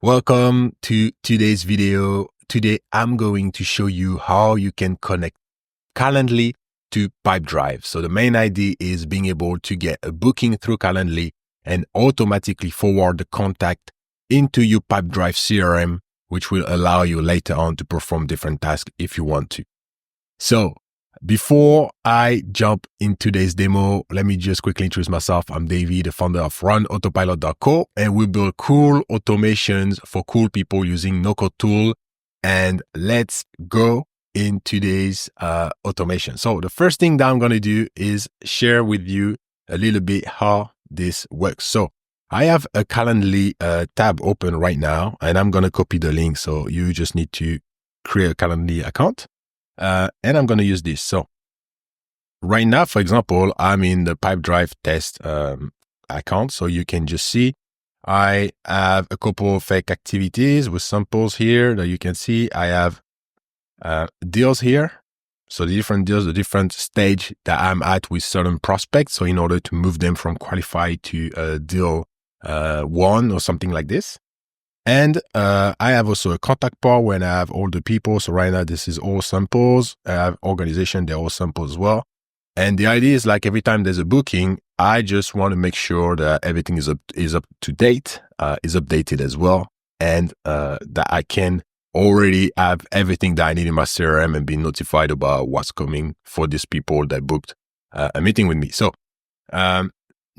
Welcome to today's video. Today, I'm going to show you how you can connect Calendly to Pipedrive. So the main idea is being able to get a booking through Calendly and automatically forward the contact into your Pipedrive CRM, which will allow you later on to perform different tasks if you want to. So before I jump into today's demo, let me just quickly introduce myself. I'm Davey, the founder of runautopilot.co, and we build cool automations for cool people using no-code tool. And let's go in today's automation. So the first thing that I'm going to do is share with you a little bit how this works. So I have a Calendly tab open right now, and I'm going to copy the link. So you just need to create a Calendly account. And I'm going to use this. So right now, for example, I'm in the Pipedrive test account. So you can just see I have a couple of fake activities with samples here that you can see. I have deals here. So the different deals, the different stage that I'm at with certain prospects. So in order to move them from qualified to deal 1 or something like this. And I have also a contact part when I have all the people. So right now, this is all samples. I have organization, they're all samples as well. And the idea is like every time there's a booking, I just want to make sure that everything is up to date, is updated as well. And that I can already have everything that I need in my CRM and be notified about what's coming for these people that booked a meeting with me. So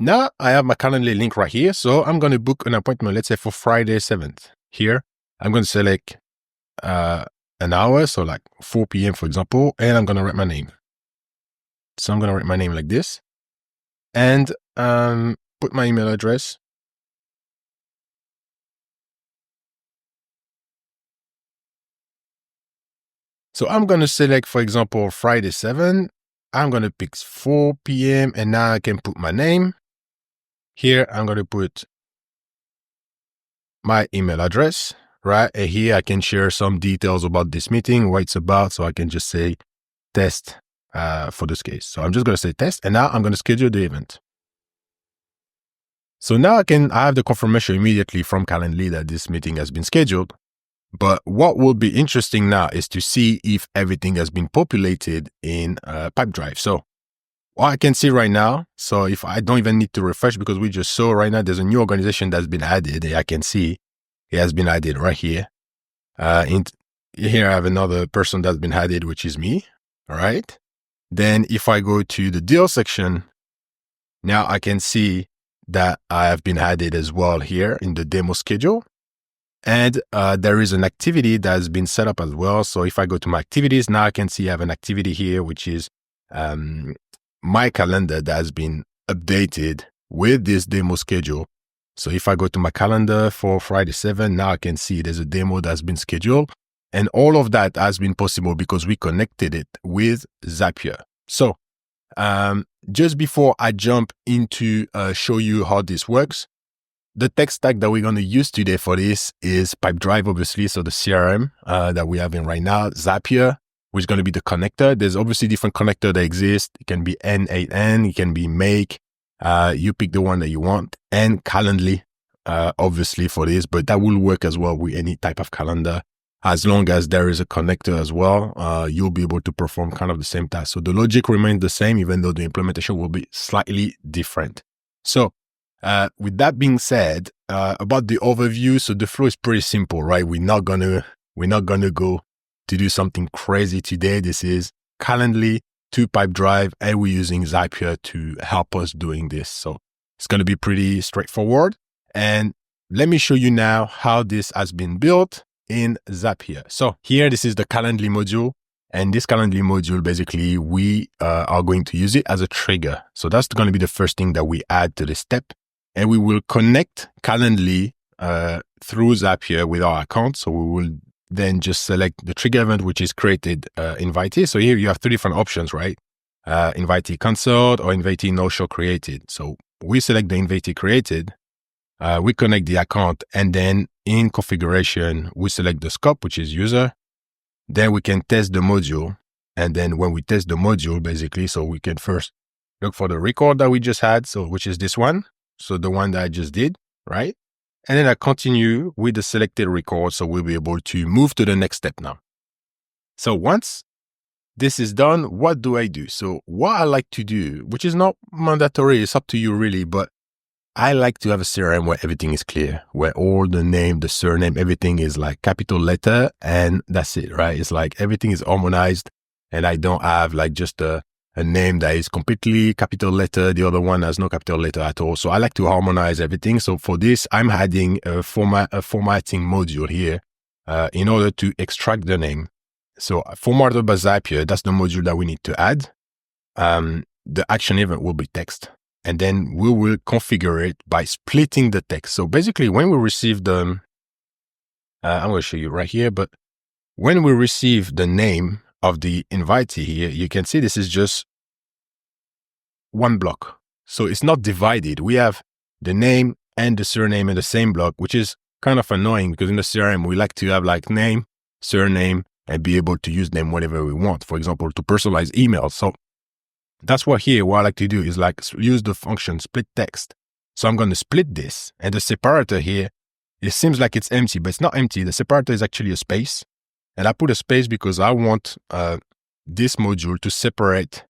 now I have my Calendly link right here. So I'm going to book an appointment, let's say for Friday 7th. Here, I'm going to select an hour. So like 4 p.m., for example, and I'm going to write my name. So I'm going to write my name like this and put my email address. So I'm going to select, for example, Friday 7. I'm going to pick 4 p.m. and now I can put my name. Here, I'm going to put my email address, right? And here I can share some details about this meeting, what it's about. So I can just say test for this case. So I'm just going to say test. And now I'm going to schedule the event. So now I have the confirmation immediately from Calendly that this meeting has been scheduled. But what will be interesting now is to see if everything has been populated in Pipedrive. So what I can see right now, so if I don't even need to refresh because we just saw right now, there's a new organization that's been added. I can see it has been added right here. Here I have another person that's been added, which is me. All right. Then if I go to the deal section, now I can see that I have been added as well here in the demo schedule. And there is an activity that has been set up as well. So if I go to my activities, now I can see I have an activity here, which is my calendar that has been updated with this demo schedule. So if I go to my calendar for Friday 7, now I can see there's a demo that's been scheduled. And all of that has been possible because we connected it with Zapier. So just before I jump into show you how this works, the tech stack that we're going to use today for this is Pipedrive, obviously. So the CRM that we have in right now, Zapier, which is going to be the connector. There's obviously different connectors that exist. It can be N8N, it can be Make. You pick the one that you want. And Calendly, obviously for this, but that will work as well with any type of calendar. As long as there is a connector as well, you'll be able to perform kind of the same task. So the logic remains the same, even though the implementation will be slightly different. So with that being said, about the overview, so the flow is pretty simple, right? We're not gonna go to do something crazy today. This is Calendly to Pipedrive, and we're using Zapier to help us doing this. So it's going to be pretty straightforward. And let me show you now how this has been built in Zapier. So here, this is the Calendly module. And this Calendly module, basically, we are going to use it as a trigger. So that's going to be the first thing that we add to the step. And we will connect Calendly through Zapier with our account. So we will then just select the trigger event, which is created invitee. So here you have 3 different options, right? Invitee cancelled or invitee no-show created. So we select the invitee created, we connect the account, and then in configuration, we select the scope, which is user. Then we can test the module. And then when we test the module, basically, so we can first look for the record that we just had, so which is this one. So the one that I just did, right? And then I continue with the selected record. So we'll be able to move to the next step now. So once this is done, what do I do? So what I like to do, which is not mandatory, it's up to you really, but I like to have a CRM where everything is clear, where all the name, the surname, everything is like capital letter, and that's it, right? It's like everything is harmonized, and I don't have like just a name that is completely capital letter. The other one has no capital letter at all. So I like to harmonize everything. So for this, I'm adding a formatting module here in order to extract the name. So formatted by Zapier, that's the module that we need to add. The action event will be text. And then we will configure it by splitting the text. So basically, when we receive the, I'm going to show you right here, but when we receive the name of the invitee here, you can see this is just one block. So it's not divided. We have the name and the surname in the same block, which is kind of annoying because in the CRM, we like to have like name, surname, and be able to use them whenever we want. For example, to personalize emails. So that's what I like to do is like use the function split text. So I'm going to split this, and the separator here, it seems like it's empty, but it's not empty. The separator is actually a space. And I put a space because I want this module to separate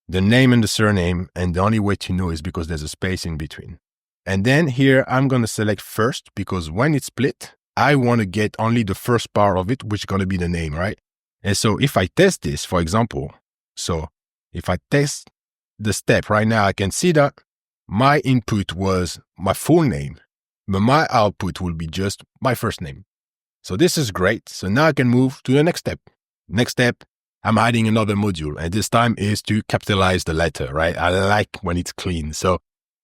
the name and the surname. And the only way to know is because there's a space in between. And then here I'm going to select first because when it's split, I want to get only the first part of it, which is going to be the name, right? And so if I test this, for example, so if I test the step right now, I can see that my input was my full name, but my output will be just my first name. So this is great. So now I can move to the next step. Next step, I'm adding another module, and this time is to capitalize the letter, right? I like when it's clean. So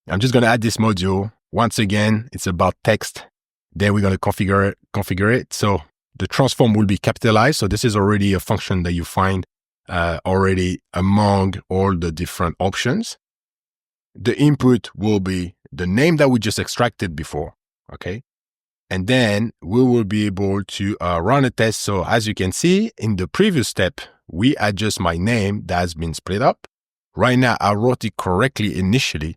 I'm just going to add this module. Once again, it's about text. Then we're going to configure it. So the transform will be capitalized. So this is already a function that you find already among all the different options. The input will be the name that we just extracted before, okay? And then we will be able to run a test. So as you can see in the previous step, we adjust my name that has been split up. Right now, I wrote it correctly initially,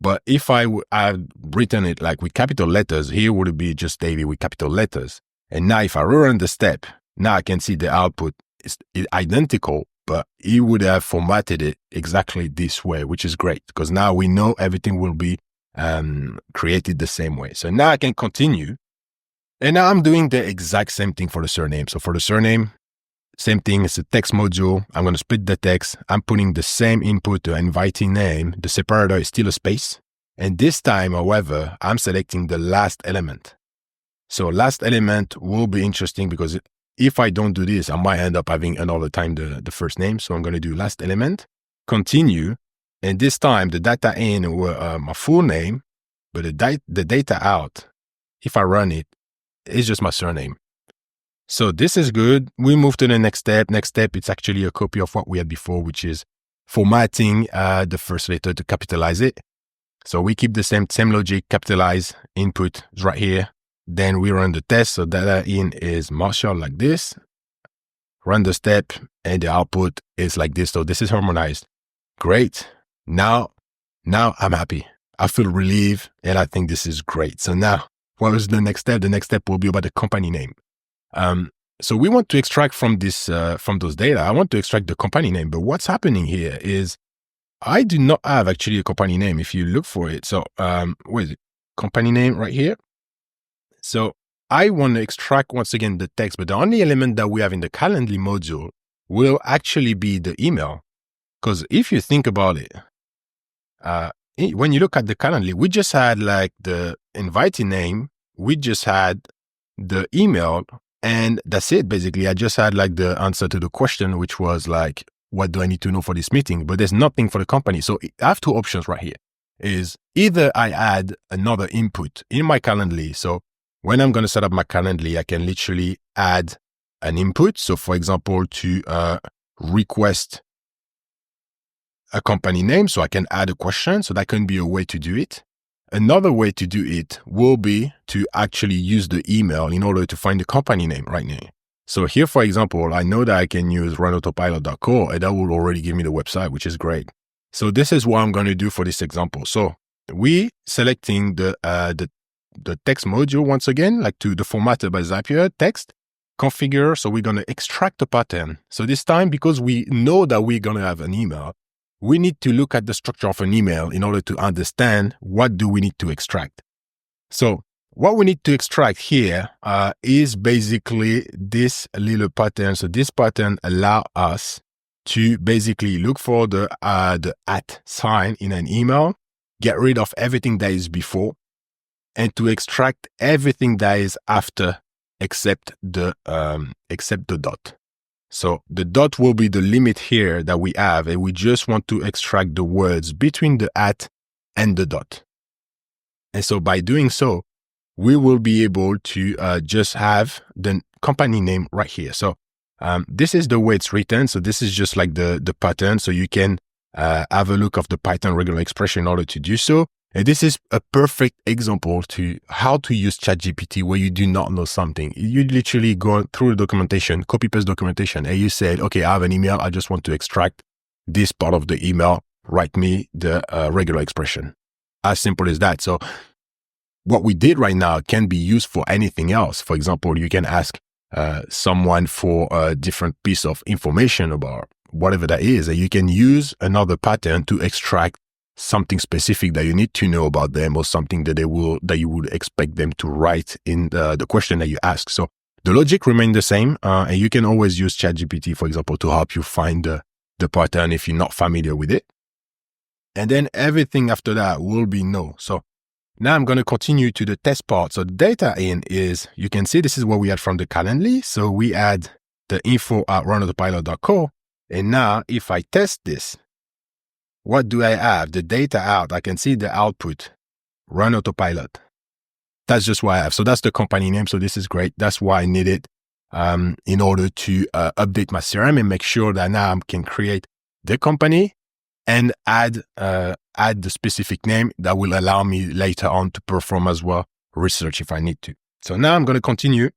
but if I had written it like with capital letters, here would be just David with capital letters. And now if I run the step, now I can see the output is identical, but he would have formatted it exactly this way, which is great because now we know everything will be created the same way. So now I can continue. And now I'm doing the exact same thing for the surname. So for the surname, same thing. It's a text module. I'm going to split the text. I'm putting the same input to inviting name. The separator is still a space. And this time, however, I'm selecting the last element. So last element will be interesting because if I don't do this, I might end up having another time the first name. So I'm going to do last element, continue. And this time the data in were my full name, but the data out, if I run it, is just my surname. So this is good. We move to the next step. Next step, it's actually a copy of what we had before, which is formatting the first letter to capitalize it. So we keep the same logic, capitalize, input is right here. Then we run the test. So data in is Marshall like this. Run the step and the output is like this. So this is harmonized. Great. Now I'm happy. I feel relieved and I think this is great. So now what is the next step? The next step will be about the company name. So we want to extract from this, from those data. I want to extract the company name, but what's happening here is I do not have actually a company name if you look for it. So, where is it? Company name right here. So I want to extract once again the text, but the only element that we have in the Calendly module will actually be the email. Because if you think about it, when you look at the Calendly, we just had like the invitee name, we just had the email, and that's it. Basically, I just had like the answer to the question, which was like, what do I need to know for this meeting? But there's nothing for the company. So I have two options right here. Is either I add another input in my Calendly. So when I'm going to set up my Calendly, I can literally add an input. So for example, to request a company name. So I can add a question. So that can be a way to do it. Another way to do it will be to actually use the email in order to find the company name right now. So here, for example, I know that I can use runautopilot.co and that will already give me the website, which is great. So this is what I'm going to do for this example. So we selecting the the text module once again, like to the formatted by Zapier text, configure. So we're going to extract the pattern. So this time, because we know that we're going to have an email, we need to look at the structure of an email in order to understand what do we need to extract. So what we need to extract here is basically this little pattern. So this pattern allows us to basically look for the at sign in an email, get rid of everything that is before, and to extract everything that is after except the dot. So the dot will be the limit here that we have, and we just want to extract the words between the at and the dot. And so by doing so, we will be able to just have the company name right here. So this is the way it's written. So this is just like the pattern. So you can have a look of the Python regular expression in order to do so. And this is a perfect example to how to use ChatGPT where you do not know something. You literally go through the documentation, copy paste documentation, and you said, okay, I have an email. I just want to extract this part of the email. Write me the regular expression. As simple as that. So what we did right now can be used for anything else. For example, you can ask someone for a different piece of information about whatever that is, and you can use another pattern to extract something specific that you need to know about them, or something that you would expect them to write in the question that you ask. So the logic remains the same, and you can always use ChatGPT, for example, to help you find the pattern if you're not familiar with it. And then everything after that will be no. So now I'm going to continue to the test part. So the data in is, you can see this is what we had from the Calendly. So we add the info at runautopilot.co. And now if I test this, what do I have? The data out. I can see the output, Run Autopilot. That's just what I have. So that's the company name. So this is great. That's why I need it in order to update my CRM and make sure that now I can create the company and add the specific name that will allow me later on to perform as well research if I need to. So now I'm going to continue.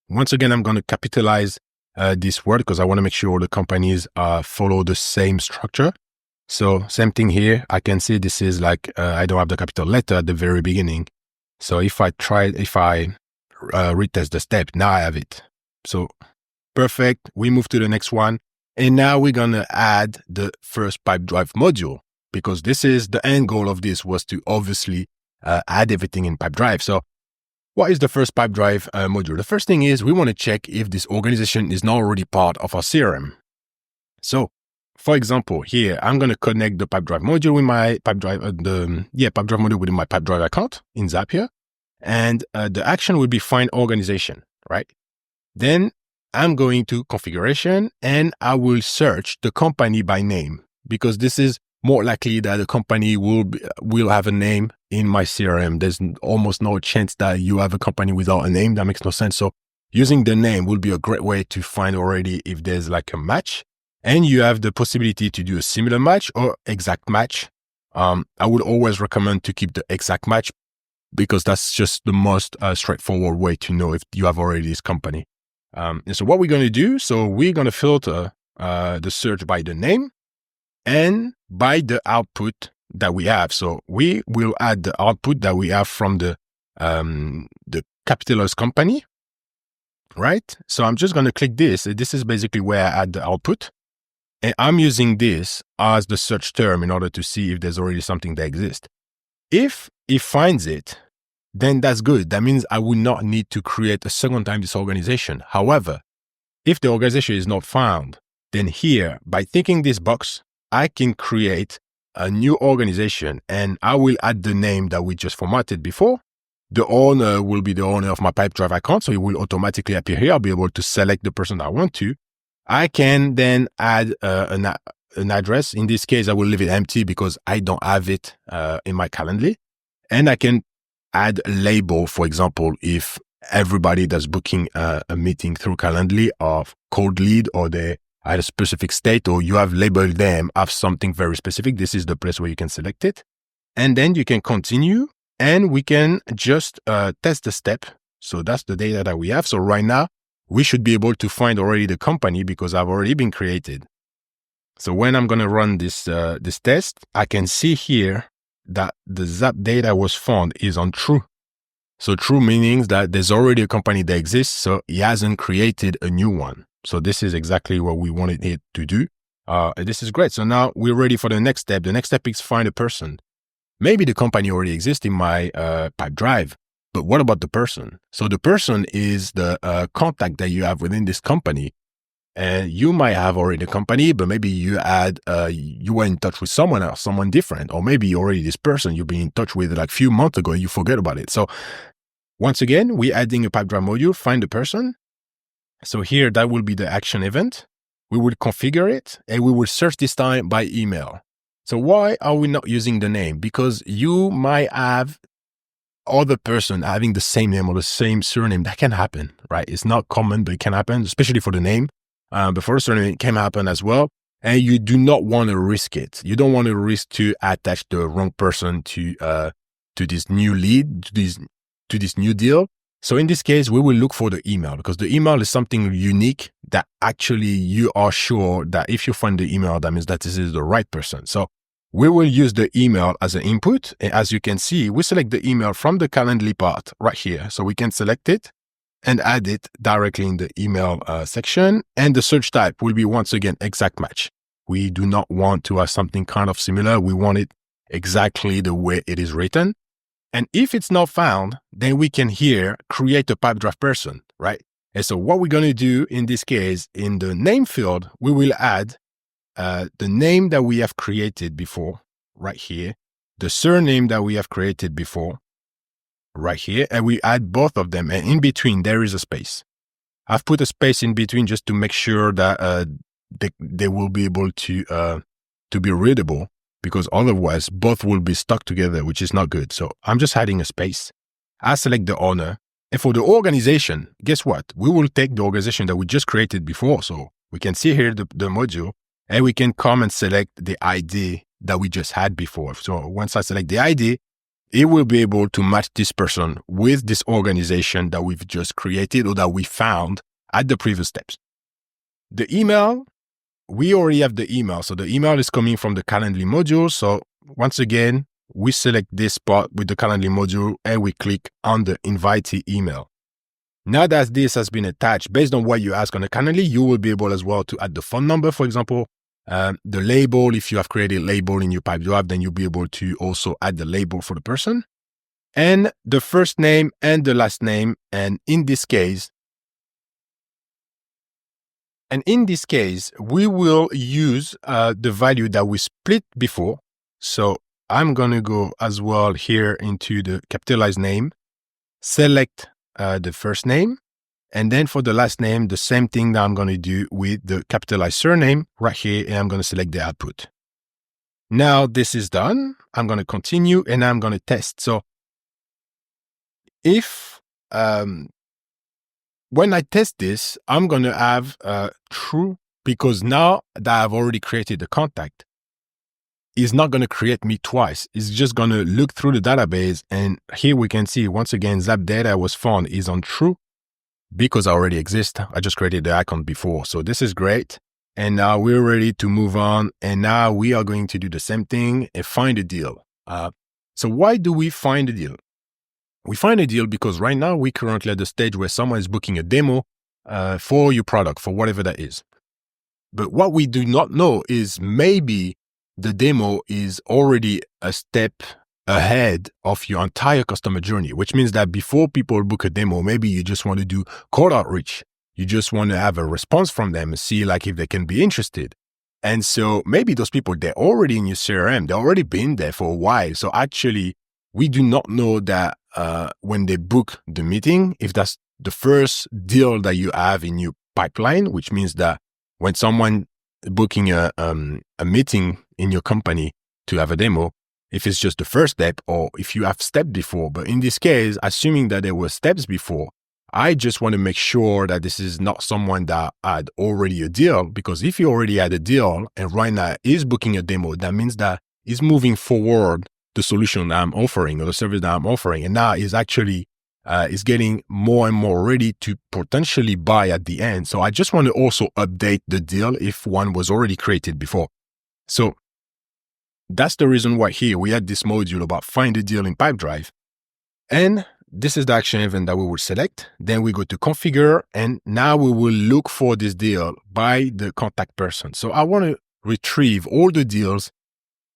Once again, I'm going to capitalize this word because I want to make sure the companies follow the same structure. So same thing here. I can see this is like, I don't have the capital letter at the very beginning. So if I retest the step, now I have it. So perfect. We move to the next one. And now we're going to add the first Pipedrive module, because this is the end goal of this, was to obviously add everything in Pipedrive. So what is the first Pipedrive module? The first thing is we want to check if this organization is not already part of our CRM. So for example, here, I'm going to connect the Pipedrive module with my Pipedrive module within my Pipedrive account in Zapier. And the action will be find organization, right? Then I'm going to configuration and I will search the company by name, because this is more likely that the company will have a name in my CRM. There's almost no chance that you have a company without a name. That makes no sense. So using the name will be a great way to find already if there's like a match, and you have the possibility to do a similar match or exact match. I would always recommend to keep the exact match, because that's just the most straightforward way to know if you have already this company. And so what we're going to do, so we're going to filter the search by the name and by the output that we have. So we will add the output that we have from the capitalist company, right? So I'm just going to click this. This is basically where I add the output. And I'm using this as the search term in order to see if there's already something that exists. If it finds it, then that's good. That means I will not need to create a second time this organization. However, if the organization is not found, then here, by ticking this box, I can create a new organization and I will add the name that we just formatted before. The owner will be the owner of my Pipedrive account, so it will automatically appear here. I'll be able to select the person I want to. I can then add an address. In this case, I will leave it empty because I don't have it in my Calendly. And I can add a label, for example, if everybody that's booking a meeting through Calendly are cold lead, or they at a specific state, or you have labeled them as something very specific. This is the place where you can select it. And then you can continue and we can just test the step. So that's the data that we have. So right now, we should be able to find already the company because I've already been created. So when I'm going to run this test, I can see here that the Zap data was found is on true. So true meaning that there's already a company that exists, so he hasn't created a new one. So this is exactly what we wanted it to do. This is great. So now we're ready for the next step. The next step is find a person. Maybe the company already exists in my Pipedrive, but what about the person? So the person is the contact that you have within this company. And you might have already a company, but maybe you were in touch with someone else, someone different, or maybe already this person you've been in touch with like a few months ago and you forget about it. So once again, we're adding a Pipedrive module, find the person. So here, that will be the action event. We will configure it and we will search this time by email. So why are we not using the name? Because you might have other person having the same name or the same surname. That can happen, right? It's not common, but it can happen, especially for the name. But for the surname, it can happen as well. And you do not want to risk it. You don't want to risk to attach the wrong person to this new lead, to this new deal. So in this case, we will look for the email because the email is something unique that actually you are sure that if you find the email, that means that this is the right person. So we will use the email as an input. And as you can see, we select the email from the Calendly part right here. So we can select it and add it directly in the email section. And the search type will be, once again, exact match. We do not want to have something kind of similar. We want it exactly the way it is written. And if it's not found, then we can here create a Pipedrive person, right? And so what we're going to do in this case, in the name field, we will add the name that we have created before right here, the surname that we have created before right here, and we add both of them. And in between, there is a space. I've put a space in between just to make sure that they will be able to be readable, because otherwise both will be stuck together, which is not good. So I'm just adding a space. I select the owner. And for the organization, guess what? We will take the organization that we just created before. So we can see here the module, and we can come and select the ID that we just had before. So once I select the ID, it will be able to match this person with this organization that we've just created or that we found at the previous steps. The email, we already have the email. So the email is coming from the Calendly module. So once again, we select this part with the Calendly module and we click on the invitee email. Now that this has been attached, based on what you ask on the Calendly, you will be able as well to add the phone number, for example, the label. If you have created a label in your Pipedrive, then you'll be able to also add the label for the person and the first name and the last name. And in this case, we will use the value that we split before. So I'm going to go as well here into the capitalized name, select the first name, and then for the last name, the same thing that I'm going to do with the capitalized surname right here, and I'm going to select the output. Now this is done. I'm going to continue and I'm going to test. So if when I test this, I'm going to have true, because now that I've already created the contact, it's not going to create me twice. It's just going to look through the database. And here we can see, once again, Zap data was found is on true because I already exist. I just created the icon before. So this is great. And now we're ready to move on. And now we are going to do the same thing and find a deal. So why do we find a deal? We find a deal because right now we're currently at the stage where someone is booking a demo for your product, for whatever that is. But what we do not know is maybe the demo is already a step ahead of your entire customer journey, which means that before people book a demo, maybe you just want to do cold outreach. You just want to have a response from them and see like if they can be interested. And so maybe those people, they're already in your CRM. They've already been there for a while. So actually, we do not know that when they book the meeting, if that's the first deal that you have in your pipeline, which means that when someone booking a meeting in your company to have a demo, if it's just the first step or if you have stepped before. But in this case, assuming that there were steps before, I just want to make sure that this is not someone that had already a deal, because if you already had a deal and right now is booking a demo, that means that he's moving forward the solution that I'm offering or the service that I'm offering. And now is actually is getting more and more ready to potentially buy at the end. So I just want to also update the deal if one was already created before. So that's the reason why here we had this module about find a deal in Pipedrive. And this is the action event that we will select. Then we go to configure, and now we will look for this deal by the contact person. So I want to retrieve all the deals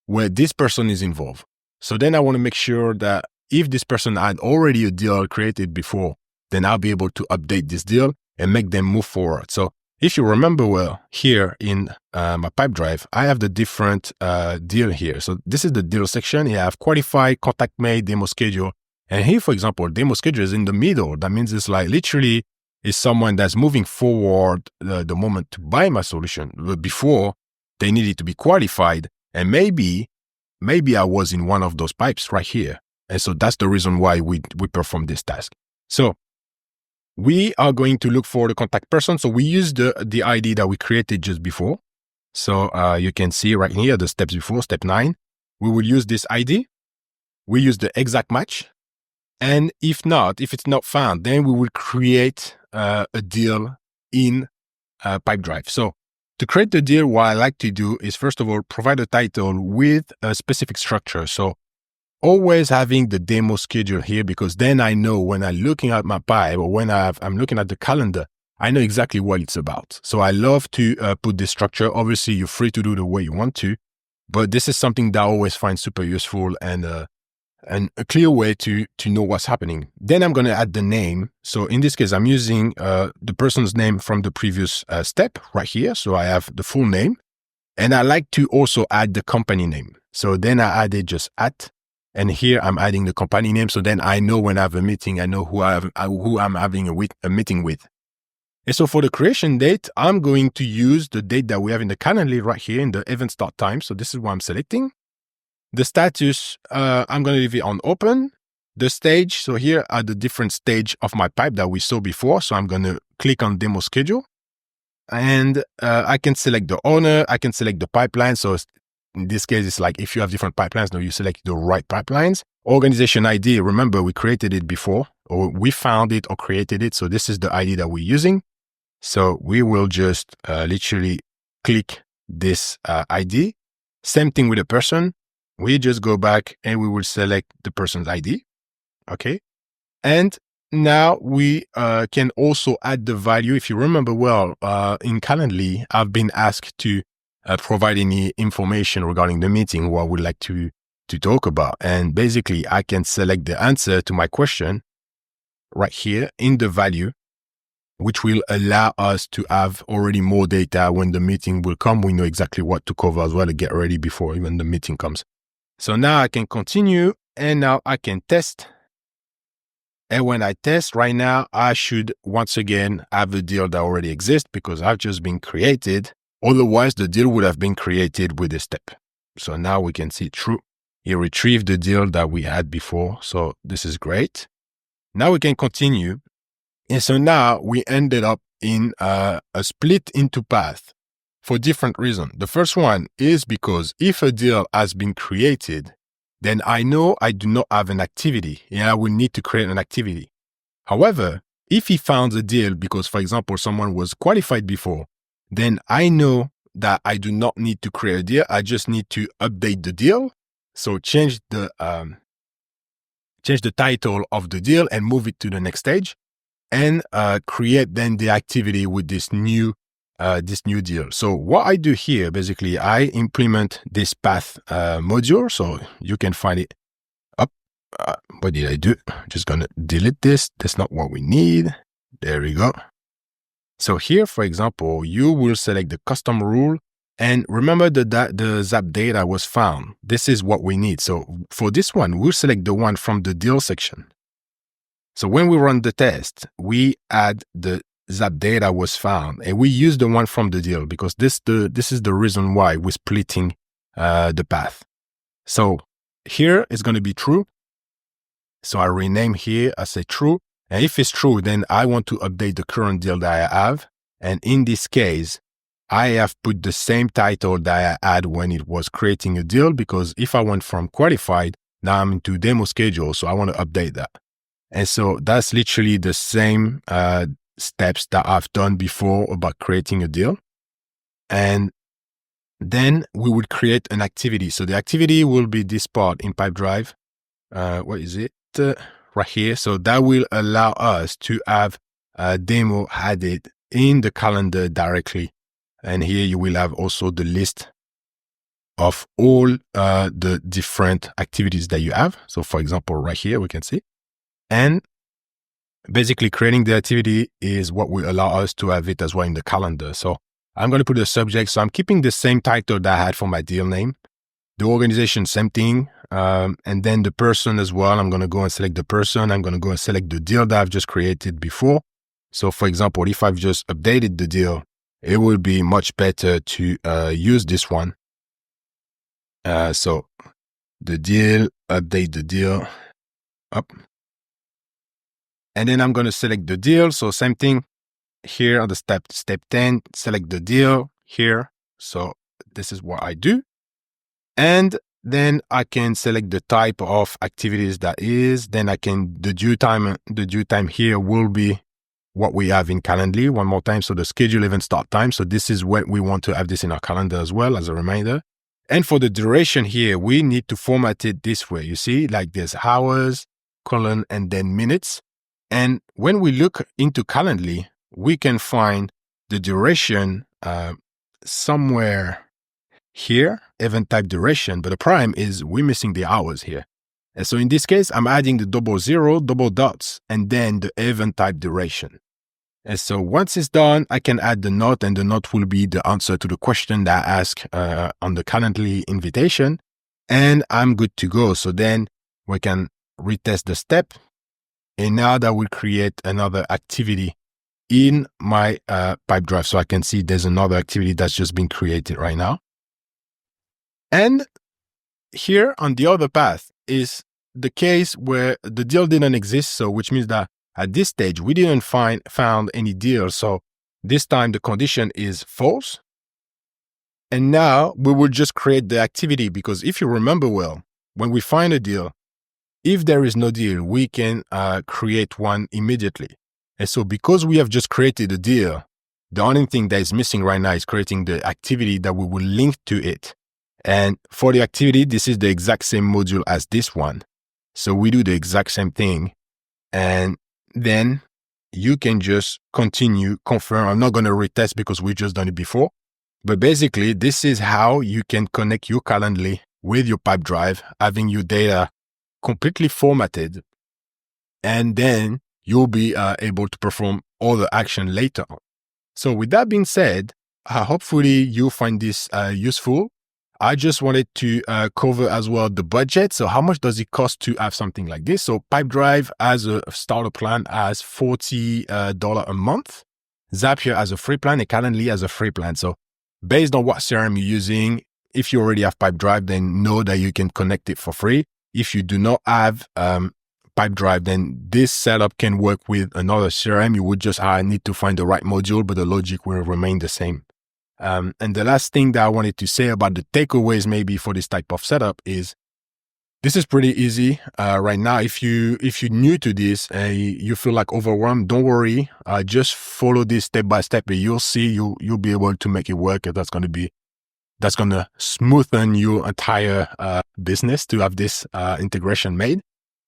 where this person is involved. So then I want to make sure that if this person had already a deal created before, then I'll be able to update this deal and make them move forward. So if you remember well, here in my Pipedrive, I have the different deal here. So this is the deal section. Here I have qualify, contact made, demo schedule. And here, for example, demo schedule is in the middle. That means it's like literally is someone that's moving forward the moment to buy my solution. But before, they needed to be qualified. And maybe I was in one of those pipes right here. And so that's the reason why we perform this task. So we are going to look for the contact person. So we use the ID that we created just before. So you can see right here, the steps before, step 9. We will use this ID. We use the exact match. And if it's not found, then we will create a deal in Pipedrive. So to create the deal, what I like to do is, first of all, provide a title with a specific structure. So always having the demo schedule here, because then I know when I'm looking at my pipe or when I'm looking at the calendar, I know exactly what it's about. So I love to put this structure. Obviously, you're free to do the way you want to, but this is something that I always find super useful and a clear way to know what's happening. Then I'm going to add the name. So in this case, I'm using the person's name from the previous step right here. So I have the full name, and I like to also add the company name. So then I added just @ and here I'm adding the company name. So then I know when I have a meeting, I know who I'm having a meeting with. And so for the creation date, I'm going to use the date that we have in the Calendly right here in the event start time. So this is what I'm selecting. The status, I'm going to leave it on open. The stage, so here are the different stage of my pipe that we saw before. So I'm going to click on demo schedule, and I can select the owner. I can select the pipeline. So in this case, it's like if you have different pipelines, now you select the right pipelines. Organization ID, remember we created it before, or we found it or created it. So this is the ID that we're using. So we will just literally click this ID. Same thing with the person. We just go back and we will select the person's ID. Okay. And now we can also add the value. If you remember well, in Calendly, I've been asked to provide any information regarding the meeting, what I would like to talk about. And basically, I can select the answer to my question right here in the value, which will allow us to have already more data when the meeting will come. We know exactly what to cover as well to get ready before even the meeting comes. So now I can continue, and now I can test. And when I test right now, I should once again have a deal that already exists because I've just been created. Otherwise, the deal would have been created with this step. So now we can see true. He retrieved the deal that we had before. So this is great. Now we can continue. And so now we ended up in a split into path for different reasons. The first one is because if a deal has been created, then I know I do not have an activity and I will need to create an activity. However, if he found a deal because, for example, someone was qualified before, then I know that I do not need to create a deal. I just need to update the deal. So change the title of the deal and move it to the next stage, and create then the activity with this new deal. So what I do here, basically, I implement this path module. So you can find it up. What did I do? Just gonna delete this. That's not what we need. There we go. So here, for example, you will select the custom rule, and remember that the Zap data was found. This is what we need. So for this one, we'll select the one from the deal section. So when we run the test, we add the Zap data was found, and we use the one from the deal because this is the reason why we're splitting the path. So here is going to be true. So I rename here, I say true. And if it's true, then I want to update the current deal that I have. And in this case, I have put the same title that I had when it was creating a deal, because if I went from qualified, now I'm into demo schedule. So I want to update that. And so that's literally the same steps that I've done before about creating a deal. And then we would create an activity. So the activity will be this part in Pipedrive. What is it? right here. So that will allow us to have a demo added in the calendar directly. And here you will have also the list of all the different activities that you have. So for example, right here, we can see. And basically creating the activity is what will allow us to have it as well in the calendar. So I'm going to put a subject. So I'm keeping the same title that I had for my deal name. The organization, same thing. And then the person as well. I'm going to go and select the person. I'm going to go and select the deal that I've just created before. So for example, if I've just updated the deal, it will be much better to use this one. So the deal, update the deal up. And then I'm going to select the deal. So same thing here on the step 10, select the deal here. So this is what I do. And then I can select the type of activities that is, then I can, the due time here will be what we have in Calendly one more time. So the schedule event start time. So this is what we want to have this in our calendar as well as a reminder. And for the duration here, we need to format it this way. You see, like there's hours, colon, and then minutes. And when we look into Calendly, we can find the duration somewhere here, event type duration, but the prime is we're missing the hours here. And so in this case, I'm adding the 00, double dots, and then the event type duration. And so once it's done, I can add the note, and the note will be the answer to the question that I asked on the Calendly invitation, and I'm good to go. So then we can retest the step, and now that will create another activity in my Pipedrive. So I can see there's another activity that's just been created right now. And here on the other path is the case where the deal didn't exist. So which means that at this stage, we didn't found any deal. So this time the condition is false. And now we will just create the activity, because if you remember well, when we find a deal, if there is no deal, we can create one immediately. And so because we have just created a deal, the only thing that is missing right now is creating the activity that we will link to it. And for the activity, this is the exact same module as this one. So we do the exact same thing. And then you can just continue, confirm. I'm not going to retest because we just done it before. But basically, this is how you can connect your Calendly with your Pipedrive, having your data completely formatted. And then you'll be able to perform all the action later on. So with that being said, hopefully you find this useful. I just wanted to cover as well the budget. So how much does it cost to have something like this? So Pipedrive as a starter plan has $40 a month. Zapier as a free plan, and Calendly as a free plan. So based on what CRM you're using, if you already have Pipedrive, then know that you can connect it for free. If you do not have Pipedrive, then this setup can work with another CRM. You would just need to find the right module, but the logic will remain the same. And the last thing that I wanted to say about the takeaways maybe for this type of setup is this is pretty easy right now. If you're new to this and you feel like overwhelmed, don't worry. Just follow this step by step, and you'll see you'll be able to make it work. And that's going to smoothen your entire business to have this integration made.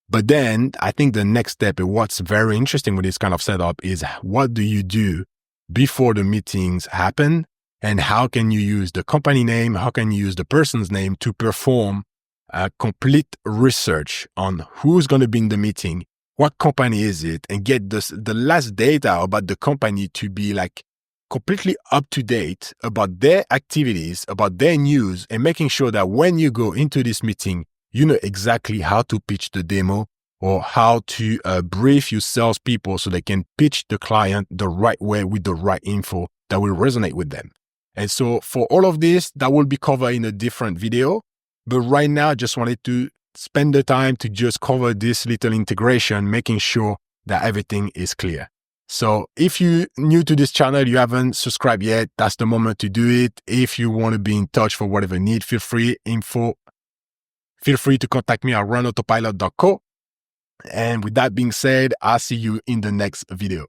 But then I think the next step, and what's very interesting with this kind of setup, is what do you do before the meetings happen? And how can you use the company name? How can you use the person's name to perform complete research on who's going to be in the meeting, what company is it, and get the last data about the company to be like completely up to date about their activities, about their news, and making sure that when you go into this meeting, you know exactly how to pitch the demo or how to brief your salespeople so they can pitch the client the right way with the right info that will resonate with them. And so for all of this, that will be covered in a different video. But right now, I just wanted to spend the time to just cover this little integration, making sure that everything is clear. So if you're new to this channel, you haven't subscribed yet, that's the moment to do it. If you want to be in touch for whatever need, feel free to contact me at runautopilot.co. And with that being said, I'll see you in the next video.